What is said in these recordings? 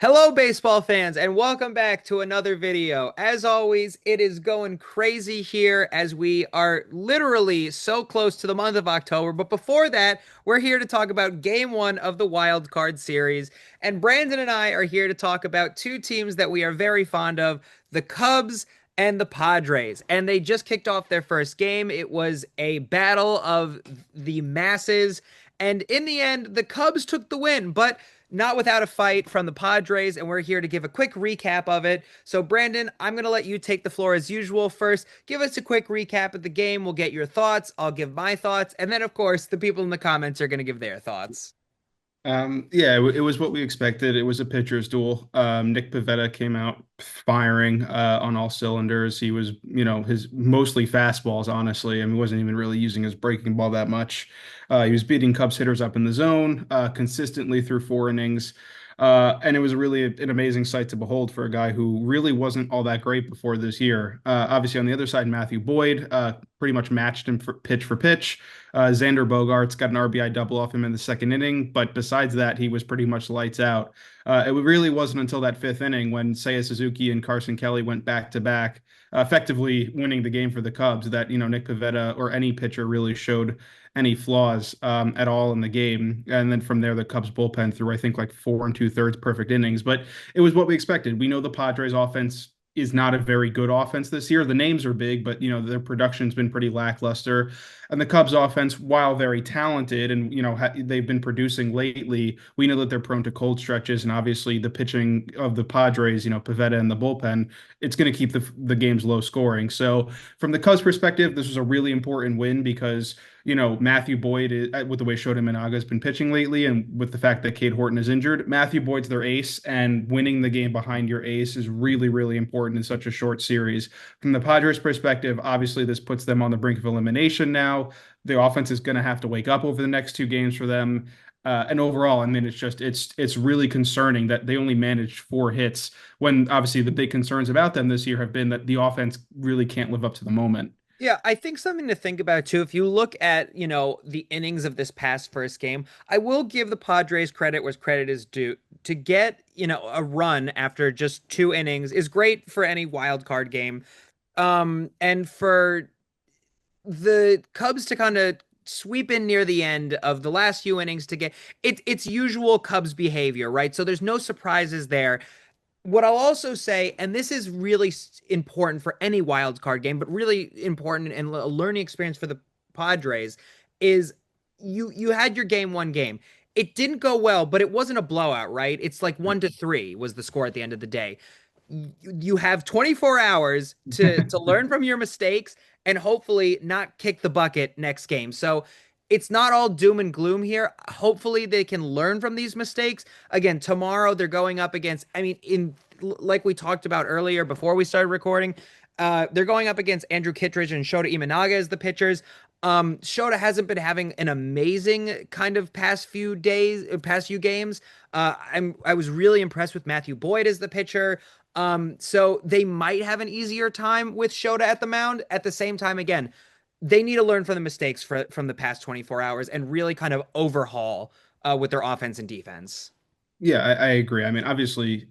Hello, baseball fans, and welcome back to another video. As always, it is going crazy here as we are literally so close to the month of October. But before that, we're here to talk about game one of the wild card series. And Brandon and I are here to talk about two teams that we are very fond of, the Cubs and the Padres. And they just kicked off their first game. It was a battle of the masses. And in the end, the Cubs took the win, but not without a fight from the Padres, and we're here to give a quick recap of it. So, Brandon, I'm going to let you take the floor as usual first. Give us a quick recap of the game. We'll get your thoughts. I'll give my thoughts. And then, of course, the people in the comments are going to give their thoughts. Yeah, it was what we expected. It was a pitcher's duel. Nick Pivetta came out firing on all cylinders. He was, his mostly fastballs, honestly. I mean, he wasn't even really using his breaking ball that much. He was beating Cubs hitters up in the zone consistently through 4 innings. And it was really an amazing sight to behold for a guy who really wasn't all that great before this year. Obviously, on the other side, Matthew Boyd pretty much matched him for pitch. Xander Bogaerts got an RBI double off him in the second inning, but besides that, he was pretty much lights out. It really wasn't until that fifth inning when Seiya Suzuki and Carson Kelly went back to back, effectively winning the game for the Cubs, that Nick Pivetta or any pitcher really showed any flaws at all in the game. And then from there, the Cubs bullpen threw, I think, like 4 2/3 perfect innings. But it was what we expected. We know the Padres offense is not a very good offense this year. The names are big, but their production's been pretty lackluster. And the Cubs offense, while very talented and they've been producing lately, we know that they're prone to cold stretches. And obviously, the pitching of the Padres, Pivetta and the bullpen, it's going to keep the games low scoring. So from the Cubs' perspective, this was a really important win because Matthew Boyd, with the way Shota Imanaga has been pitching lately, and with the fact that Cade Horton is injured, Matthew Boyd's their ace, and winning the game behind your ace is really, really important in such a short series. From the Padres' perspective, obviously this puts them on the brink of elimination now. The offense is going to have to wake up over the next 2 games for them. And overall, I mean, it's really concerning that they only managed 4 hits when obviously the big concerns about them this year have been that the offense really can't live up to the moment. Yeah, I think something to think about too. If you look at, the innings of this past first game, I will give the Padres credit where credit is due. To get, a run after just 2 innings is great for any wild card game. And for the Cubs to kind of sweep in near the end of the last few innings to get it's usual Cubs behavior, right? So there's no surprises there. What I'll also say, and this is really important for any wild card game, but really important and a learning experience for the Padres, is you had your game one game. It didn't go well, but it wasn't a blowout, right? It's like 1-3 was the score at the end of the day. You have 24 hours to learn from your mistakes and hopefully not kick the bucket next game. So it's not all doom and gloom here. Hopefully they can learn from these mistakes. Again, tomorrow they're going up against, I mean, in like we talked about earlier before we started recording, they're going up against Andrew Kittredge and Shota Imanaga as the pitchers. Shota hasn't been having an amazing kind of past few days, past few games. I was really impressed with Matthew Boyd as the pitcher. So they might have an easier time with Shota at the mound. At the same time, again, they need to learn from the mistakes from the past 24 hours and really kind of overhaul with their offense and defense. Yeah, I agree. I mean, obviously,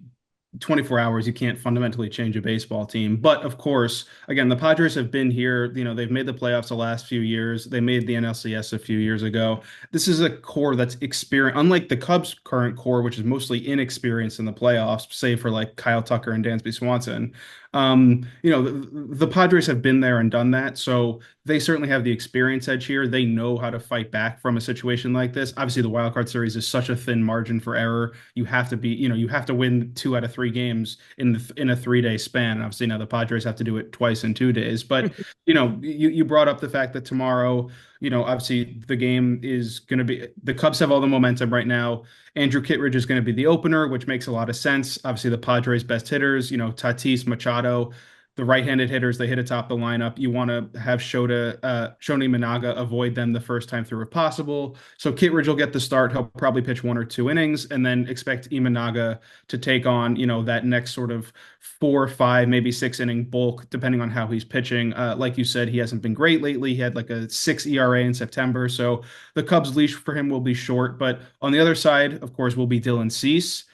24 hours, you can't fundamentally change a baseball team. But of course, again, the Padres have been here. They've made the playoffs the last few years. They made the NLCS a few years ago. This is a core that's experienced, unlike the Cubs' current core, which is mostly inexperienced in the playoffs, save for like Kyle Tucker and Dansby Swanson. The Padres have been there and done that. So they certainly have the experience edge here. They know how to fight back from a situation like this. Obviously, the wild card series is such a thin margin for error. You have to you have to win 2 out of 3 games in a 3-day span. And obviously, now the Padres have to do it twice in 2 days. But you brought up the fact that tomorrow, obviously the game is going to be the Cubs have all the momentum right now. Andrew Kittredge is going to be the opener, which makes a lot of sense. Obviously, the Padres' best hitters, Tatis, Machado, the right-handed hitters, they hit atop the lineup. You want to have Shota Imanaga avoid them the first time through if possible. So Kittredge will get the start. He'll probably pitch 1 or 2 innings, and then expect Imanaga to take on, that next sort of 4, 5, maybe 6 inning bulk, depending on how he's pitching. Like you said, he hasn't been great lately. He had like a 6 ERA in September, so the Cubs' leash for him will be short. But on the other side, of course, will be Dylan Cease.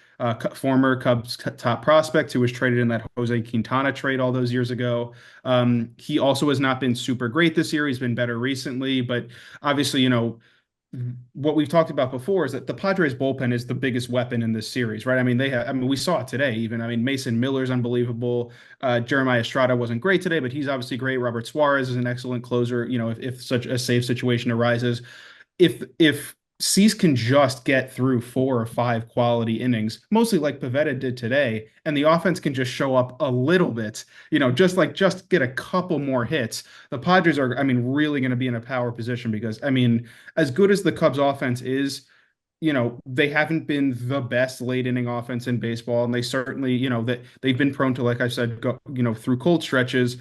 former Cubs top prospect who was traded in that Jose Quintana trade all those years ago. He also has not been super great this year. He's been better recently, but obviously, what we've talked about before is that the Padres bullpen is the biggest weapon in this series, right? I mean, we saw it today even. I mean, Mason Miller's unbelievable. Jeremiah Estrada wasn't great today, but he's obviously great. Robert Suarez is an excellent closer, if such a safe situation arises. If Cease can just get through 4 or 5 quality innings, mostly like Pivetta did today, and the offense can just show up a little bit, just get a couple more hits. The Padres are, I mean, really going to be in a power position because, I mean, as good as the Cubs offense is, they haven't been the best late inning offense in baseball, and they certainly, that they've been prone to, like I said, go, through cold stretches.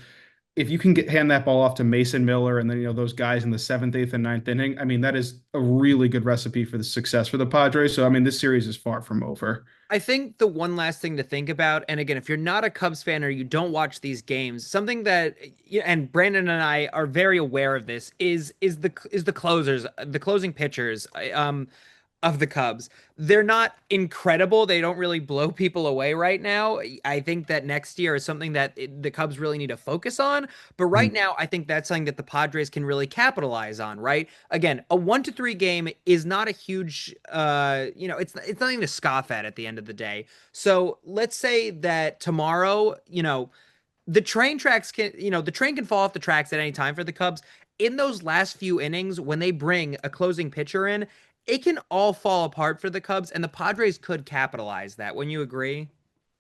If you can hand that ball off to Mason Miller and then those guys in the seventh, eighth, and ninth inning, I mean that is a really good recipe for the success for the Padres. So I mean this series is far from over. I think the one last thing to think about, and again, if you're not a Cubs fan or you don't watch these games, something that and Brandon and I are very aware of this is the closers, the closing pitchers. Of the Cubs. They're not incredible. They don't really blow people away right now. I think that next year is something that the Cubs really need to focus on. But right Mhm. now, I think that's something that the Padres can really capitalize on, right? Again, a 1-3 game is not a huge, it's nothing to scoff at the end of the day. So let's say that tomorrow, the train can fall off the tracks at any time for the Cubs. In those last few innings, when they bring a closing pitcher in, it can all fall apart for the Cubs, and the Padres could capitalize that. Wouldn't you agree?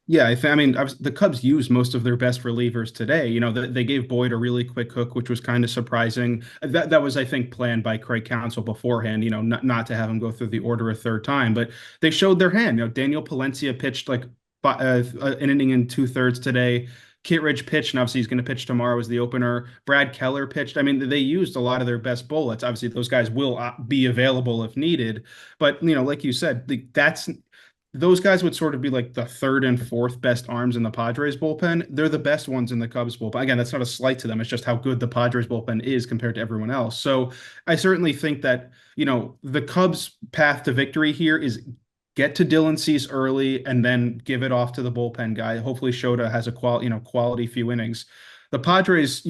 Yeah, I mean, the Cubs used most of their best relievers today. They gave Boyd a really quick hook, which was kind of surprising. That was, I think, planned by Craig Counsell beforehand. Not to have him go through the order a third time, but they showed their hand. Daniel Palencia pitched like an inning and 2/3 today. Kittredge pitched, and obviously he's going to pitch tomorrow as the opener. Brad Keller pitched. I mean, they used a lot of their best bullets. Obviously, those guys will be available if needed. But like you said, that's those guys would sort of be like the third and fourth best arms in the Padres bullpen. They're the best ones in the Cubs bullpen. Again, that's not a slight to them. It's just how good the Padres bullpen is compared to everyone else. So I certainly think that, the Cubs' path to victory here is get to Dylan Cease early and then give it off to the bullpen guy. Hopefully Shota has a quality few innings. The Padres,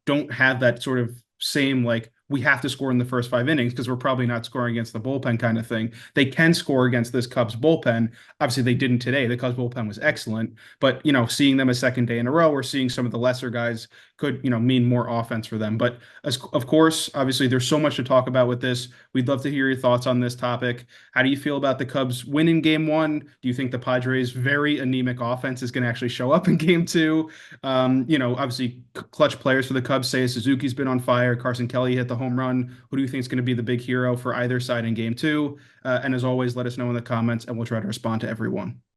don't have that sort of same like we have to score in the first 5 innings because we're probably not scoring against the bullpen kind of thing. They can score against this Cubs bullpen. Obviously, they didn't today. The Cubs bullpen was excellent, but seeing them a second day in a row or seeing some of the lesser guys could mean more offense for them. But of course, obviously, there's so much to talk about with this. We'd love to hear your thoughts on this topic. How do you feel about the Cubs winning Game 1? Do you think the Padres' very anemic offense is going to actually show up in Game 2? Obviously, clutch players for the Cubs say Suzuki's been on fire. Carson Kelly hit the home run. Who do you think is going to be the big hero for either side in Game 2? And as always, let us know in the comments, and we'll try to respond to everyone.